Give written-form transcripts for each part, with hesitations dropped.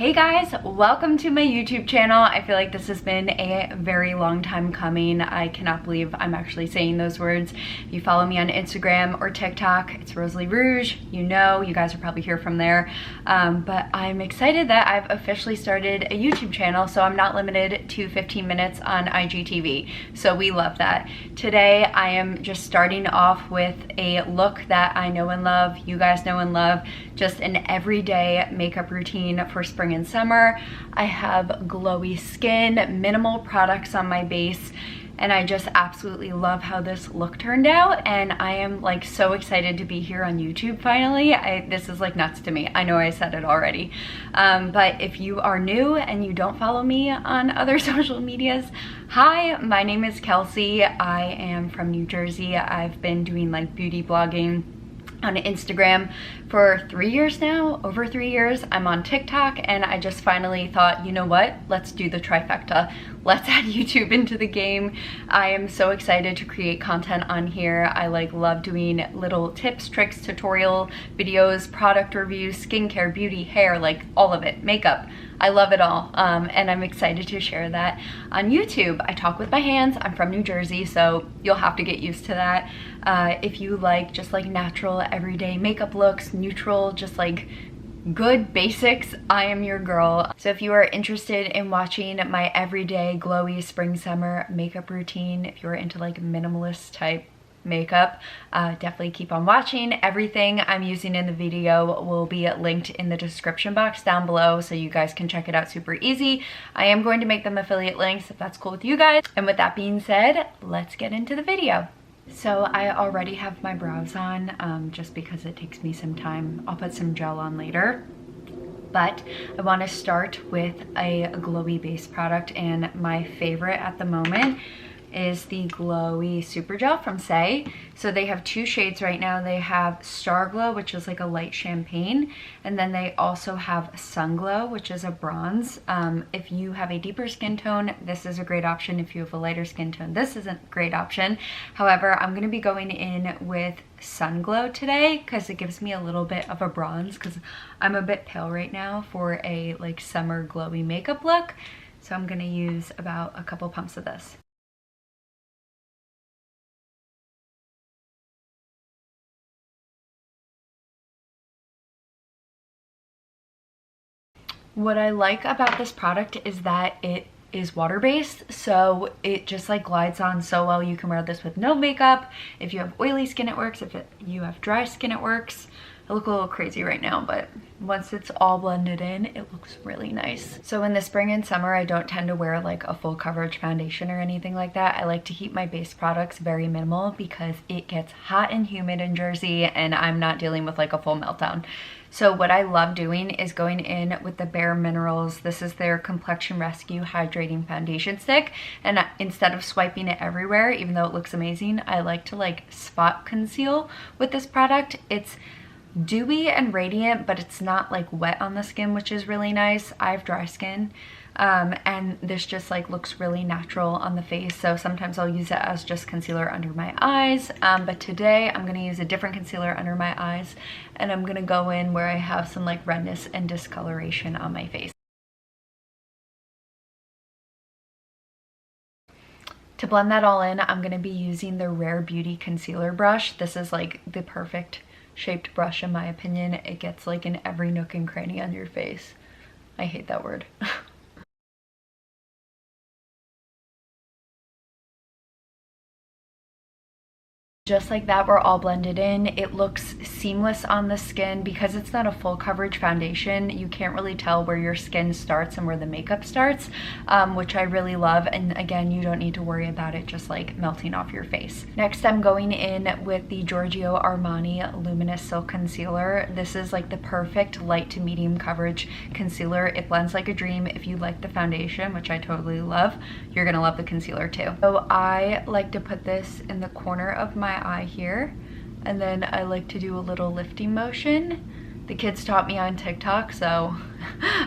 Hey guys, welcome to my YouTube channel. I feel like this has been a very long time coming. I cannot believe I'm actually saying those words. If you follow me on Instagram or TikTok, it's Rosy Rouge. You know, you guys are probably here from there. But I'm excited that I've officially started a YouTube channel, so I'm not limited to 15 minutes on IGTV. So we love that. Today, I am just starting off with a look that I know and love, you guys know and love, just an everyday makeup routine for spring and summer. I have glowy skin, minimal products on my base, and I just absolutely love how this look turned out, and I am like so excited to be here on YouTube finally. This is like nuts to me. I know I said it already, but if you are new and you don't follow me on other social medias, hi, my name is Kelsey. I am from New Jersey. I've been doing like beauty blogging on Instagram for 3 years now, over 3 years. I'm on TikTok, and I just finally thought, you know what, let's do the trifecta. Let's add YouTube into the game. I am so excited to create content on here. I love doing little tips, tricks, tutorial videos, product reviews, skincare, beauty, hair, like all of it, makeup. I love it all, and I'm excited to share that on YouTube. I talk with my hands. I'm from New Jersey, so you'll have to get used to that. If you like just like natural everyday makeup looks, neutral, just like good basics, I am your girl. So if you are interested in watching my everyday glowy spring summer makeup routine, if you're into like minimalist type makeup, definitely keep on watching. Everything I'm using in the video will be linked in the description box down below, so you guys can check it out super easy. I am going to make them affiliate links if that's cool with you guys. And with that being said, let's get into the video. So I already have my brows on, just because it takes me some time. I'll put some gel on later. But I want to start with a glowy base product, and my favorite at the moment is the Glowy Super Gel from Say. So they have two shades right now. They have Star Glow, which is like a light champagne, and then they also have Sunglow, which is a bronze. If you have a deeper skin tone, this is a great option. If you have a lighter skin tone, this isn't a great option. However, I'm going to be going in with Sunglow today because it gives me a little bit of a bronze, because I'm a bit pale right now for a like summer glowy makeup look. So I'm going to use about a couple pumps of this. What I like about this product is that it is water-based, so it just like glides on so well. You can wear this with no makeup. If you have oily skin, it works. If you have dry skin, it works. I look a little crazy right now, but once it's all blended in, it looks really nice. So in the spring and summer, I don't tend to wear like a full coverage foundation or anything like that. I like to keep my base products very minimal because it gets hot and humid in Jersey, and I'm not dealing with like a full meltdown. So what I love doing is going in with the Bare Minerals. This is their Complexion Rescue Hydrating Foundation Stick. And instead of swiping it everywhere, even though it looks amazing, I like to like spot conceal with this product. It's dewy and radiant, but it's not like wet on the skin, which is really nice. I have dry skin, and this just like looks really natural on the face. So sometimes I'll use it as just concealer under my eyes, but today I'm gonna use a different concealer under my eyes, and I'm gonna go in where I have some like redness and discoloration on my face. To blend that all in, I'm gonna be using the Rare Beauty concealer brush. This is like the perfect shaped brush in my opinion. It gets like in every nook and cranny on your face. I hate that word. Just like that, we're all blended in. It looks seamless on the skin. Because it's not a full coverage foundation, you can't really tell where your skin starts and where the makeup starts, which I really love. And again, you don't need to worry about it just like melting off your face. Next, I'm going in with the Giorgio Armani Luminous Silk Concealer. This is like the perfect light to medium coverage concealer. It blends like a dream. If you like the foundation, which I totally love, you're gonna love the concealer too. So I like to put this in the corner of my eye here, and then I like to do a little lifting motion. The kids taught me on TikTok, so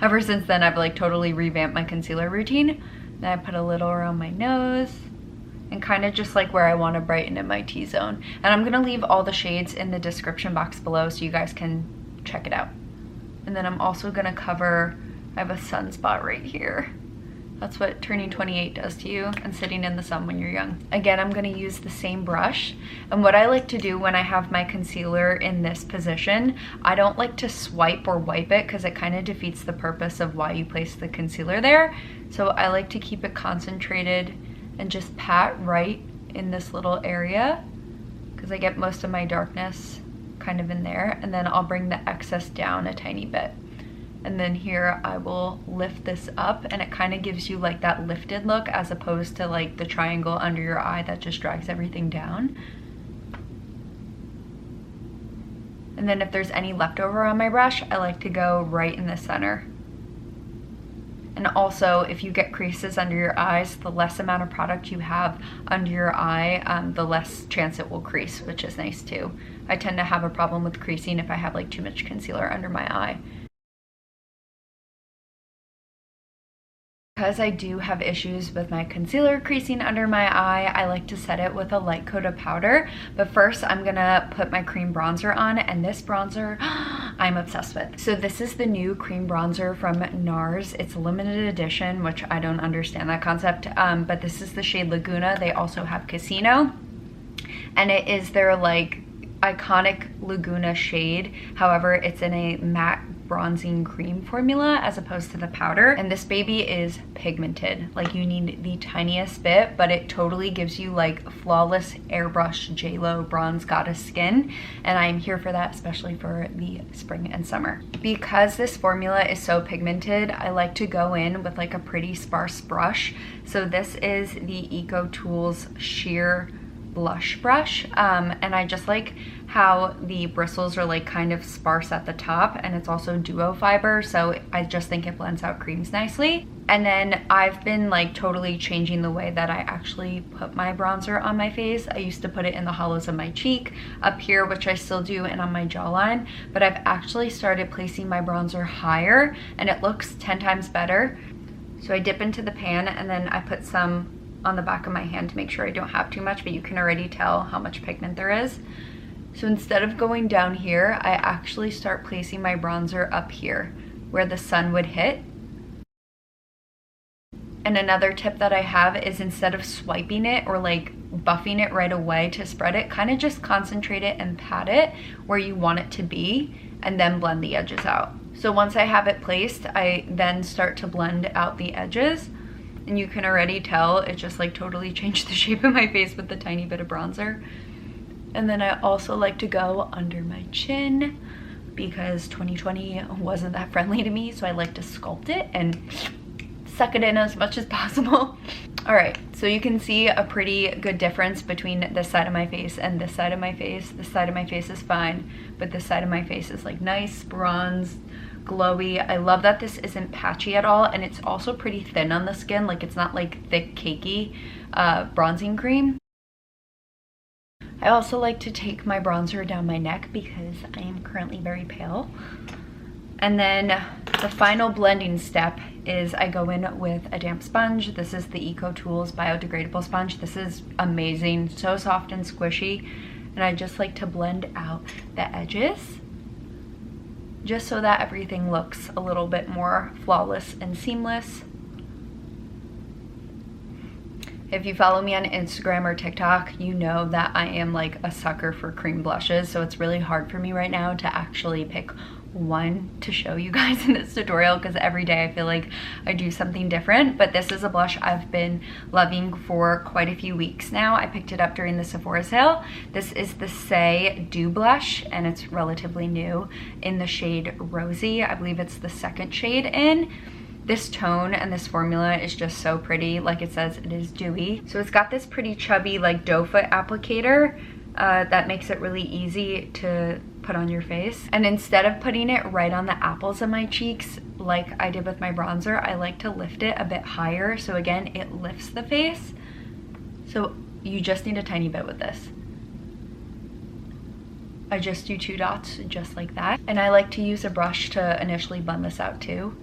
ever since then I've like totally revamped my concealer routine. Then I put a little around my nose and kind of just like where I want to brighten in my T-zone. And I'm gonna leave all the shades in the description box below so you guys can check it out. And then I'm also gonna cover I have a sunspot right here. That's what turning 28 does to you and sitting in the sun when you're young. Again, I'm gonna use the same brush. And what I like to do when I have my concealer in this position, I don't like to swipe or wipe it because it kind of defeats the purpose of why you place the concealer there. So I like to keep it concentrated and just pat right in this little area because I get most of my darkness kind of in there. And then I'll bring the excess down a tiny bit. And then here I will lift this up and it kind of gives you like that lifted look as opposed to like the triangle under your eye that just drags everything down. And then if there's any leftover on my brush, I like to go right in the center. And also, if you get creases under your eyes, the less amount of product you have under your eye, the less chance it will crease, which is nice too. I tend to have a problem with creasing if I have like too much concealer under my eye. Because I do have issues with my concealer creasing under my eye, I like to set it with a light coat of powder. But first I'm gonna put my cream bronzer on, and this bronzer I'm obsessed with. So this is the new cream bronzer from NARS. It's a limited edition, which I don't understand that concept, but this is the shade Laguna. They also have Casino, and it is their like iconic Laguna shade. However, it's in a matte bronzing cream formula as opposed to the powder, and this baby is pigmented. Like, you need the tiniest bit, but it totally gives you like flawless airbrush JLo bronze goddess skin, and I'm here for that, especially for the spring and summer. Because this formula is so pigmented, I like to go in with like a pretty sparse brush. So this is the Eco Tools sheer blush brush, and I just like how the bristles are like kind of sparse at the top, and it's also duo fiber, so I just think it blends out creams nicely. And then I've been like totally changing the way that I actually put my bronzer on my face. I used to put it in the hollows of my cheek, up here, which I still do, and on my jawline, but I've actually started placing my bronzer higher, and it looks 10 times better. So I dip into the pan, and then I put some on the back of my hand to make sure I don't have too much, but you can already tell how much pigment there is. So instead of going down here, I actually start placing my bronzer up here where the sun would hit. And another tip that I have is, instead of swiping it or like buffing it right away to spread it, kind of just concentrate it and pat it where you want it to be, and then blend the edges out. So once I have it placed, I then start to blend out the edges. And you can already tell it just like totally changed the shape of my face with the tiny bit of bronzer. And then I also like to go under my chin because 2020 wasn't that friendly to me, so I like to sculpt it and suck it in as much as possible. All right, so you can see a pretty good difference between this side of my face and this side of my face. This side of my face is fine, but this side of my face is like nice, bronze, glowy. I love that this isn't patchy at all, and it's also pretty thin on the skin. Like, it's not like thick, cakey bronzing cream. I also like to take my bronzer down my neck because I am currently very pale. And then the final blending step is I go in with a damp sponge. This is the Eco Tools biodegradable sponge. This is amazing, so soft and squishy. And I just like to blend out the edges just so that everything looks a little bit more flawless and seamless. If you follow me on Instagram or TikTok, you know that I am like a sucker for cream blushes, so it's really hard for me right now to actually pick one to show you guys in this tutorial because every day I feel like I do something different. But this is a blush I've been loving for quite a few weeks now. I picked it up during the Sephora sale. This is the Say Dew blush, and it's relatively new in the shade Rosy. I believe it's the second shade in. This tone and this formula is just so pretty. Like it says, it is dewy. So it's got this pretty chubby like doe foot applicator that makes it really easy to put on your face. And instead of putting it right on the apples of my cheeks like I did with my bronzer, I like to lift it a bit higher. So again, it lifts the face. So you just need a tiny bit with this. I just do 2 dots just like that. And I like to use a brush to initially blend this out too.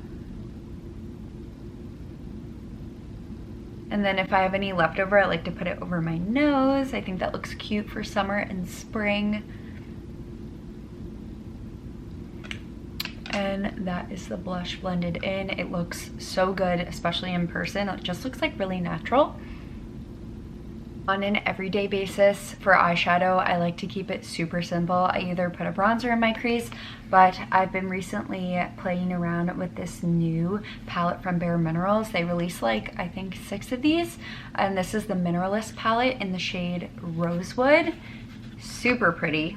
And then if I have any leftover, I like to put it over my nose. I think that looks cute for summer and spring. And that is the blush blended in. It looks so good, especially in person. It just looks like really natural. On an everyday basis for eyeshadow, I like to keep it super simple. I either put a bronzer in my crease, but I've been recently playing around with this new palette from Bare Minerals. They released like, I think 6 of these, and this is the Mineralist palette in the shade Rosewood. Super pretty.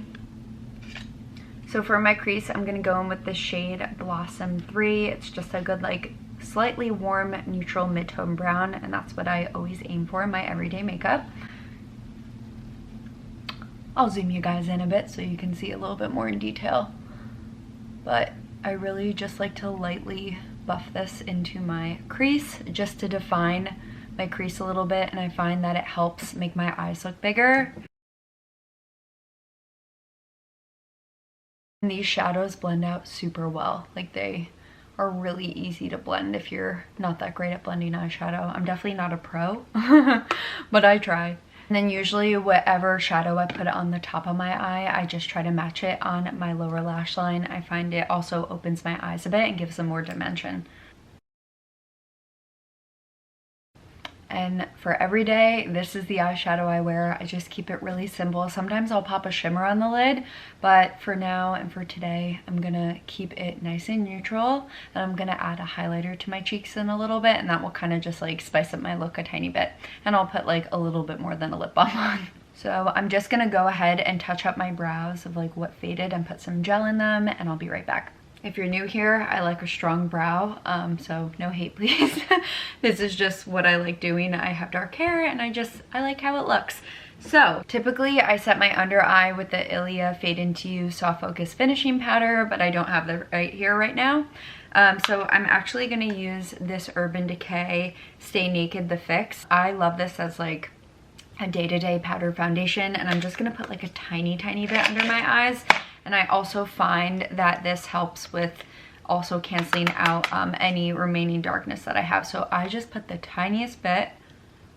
So for my crease, I'm gonna go in with the shade Blossom 3. It's just a good like slightly warm neutral mid-tone brown, and that's what I always aim for in my everyday makeup. I'll zoom you guys in a bit so you can see a little bit more in detail, but I really just like to lightly buff this into my crease just to define my crease a little bit, and I find that it helps make my eyes look bigger. And these shadows blend out super well. Like, they are really easy to blend if you're not that great at blending eyeshadow. I'm definitely not a pro, but I try. And then usually whatever shadow I put on the top of my eye, I just try to match it on my lower lash line. I find it also opens my eyes a bit and gives them more dimension. And for every day, this is the eyeshadow I wear. I just keep it really simple. Sometimes I'll pop a shimmer on the lid, but for now and for today, I'm gonna keep it nice and neutral. And I'm gonna add a highlighter to my cheeks in a little bit, and that will kind of just like spice up my look a tiny bit. And I'll put like a little bit more than a lip balm on. So I'm just gonna go ahead and touch up my brows of like what faded and put some gel in them, and I'll be right back. If you're new here, I like a strong brow, so no hate please. This is just what I like doing. I have dark hair and I like how it looks. So typically I set my under eye with the Ilia Fade Into You Soft Focus Finishing Powder, but I don't have that right here right now. So I'm actually gonna use this Urban Decay Stay Naked The Fix. I love this as like a day-to-day powder foundation, and I'm just gonna put like a tiny bit under my eyes. And I also find that this helps with also canceling out any remaining darkness that I have. So I just put the tiniest bit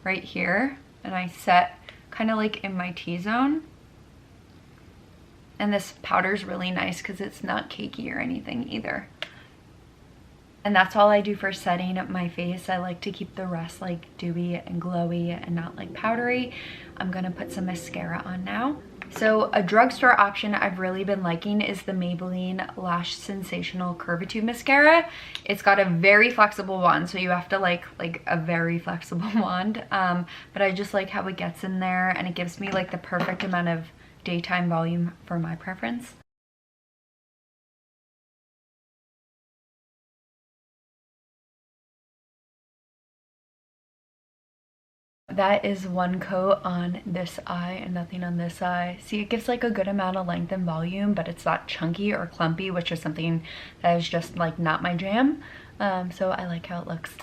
right here, and I set kind of like in my T-zone. And this powder is really nice because it's not cakey or anything either. And that's all I do for setting up my face. I like to keep the rest like dewy and glowy and not like powdery. I'm gonna put some mascara on now. So a drugstore option I've really been liking is the Maybelline Lash Sensational Curvitude Mascara. It's got a very flexible wand, so you have to like a very flexible wand. But I just like how it gets in there, and it gives me like the perfect amount of daytime volume for my preference. That is one coat on this eye and nothing on this eye. See, it gives like a good amount of length and volume, but it's not chunky or clumpy, which is something that is just like not my jam. So I like how it looks.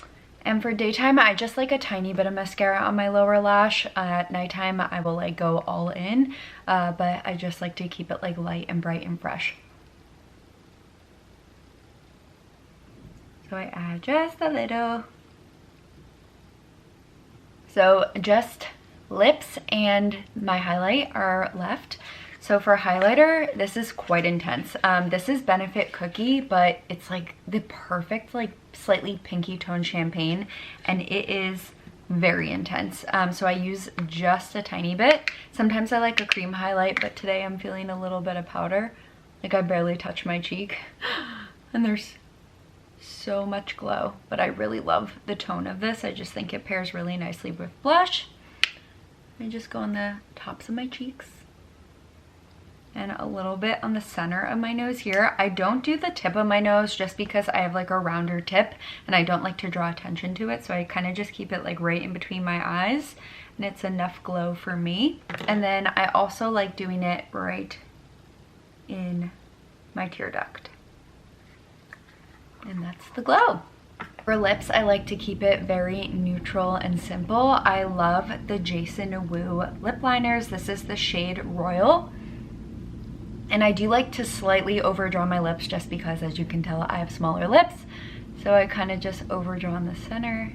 And for daytime, I just like a tiny bit of mascara on my lower lash. At nighttime, I will like go all in, but I just like to keep it like light and bright and fresh. So I add just a little. So just lips and my highlight are left. So for highlighter, this is quite intense. This is Benefit Cookie, but it's like the perfect like slightly pinky tone champagne, and it is very intense. So I use just a tiny bit. Sometimes I like a cream highlight, but today I'm feeling a little bit of powder. Like I barely touch my cheek and there's so much glow, but I really love the tone of this. I just think it pairs really nicely with blush. I just go on the tops of my cheeks and a little bit on the center of my nose here. I don't do the tip of my nose just because I have like a rounder tip and I don't like to draw attention to it, so I kind of just keep it like right in between my eyes, and it's enough glow for me. And then I also like doing it right in my tear duct. And that's the glow. For lips, I like to keep it very neutral and simple. I love the Jason Wu lip liners. This is the shade Royal. And I do like to slightly overdraw my lips just because, as you can tell, I have smaller lips. So I kind of just overdraw in the center.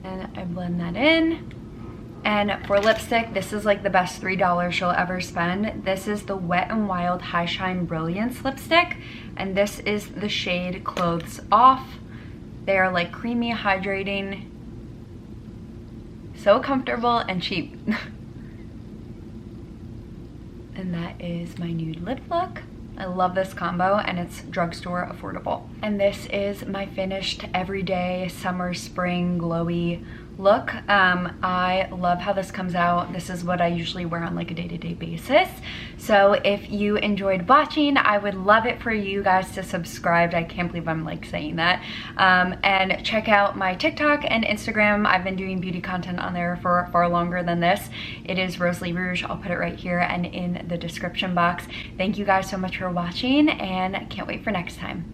And I blend that in. And for lipstick, this is like the best $3 you'll ever spend. This is the Wet n Wild High Shine Brilliance lipstick, and this is the shade Clothes Off. They are like creamy, hydrating, so comfortable and cheap. And that is my nude lip look. I love this combo and it's drugstore affordable. And this is my finished everyday summer spring glowy look. I love how this comes out. This is what I usually wear on like a day-to-day basis. So if you enjoyed watching, I would love it for you guys to subscribe. I can't believe I'm like saying that. And check out my TikTok and Instagram. I've been doing beauty content on there for far longer than this. It is Rosy Rouge. I'll put it right here and in the description box. Thank you guys so much for watching and can't wait for next time.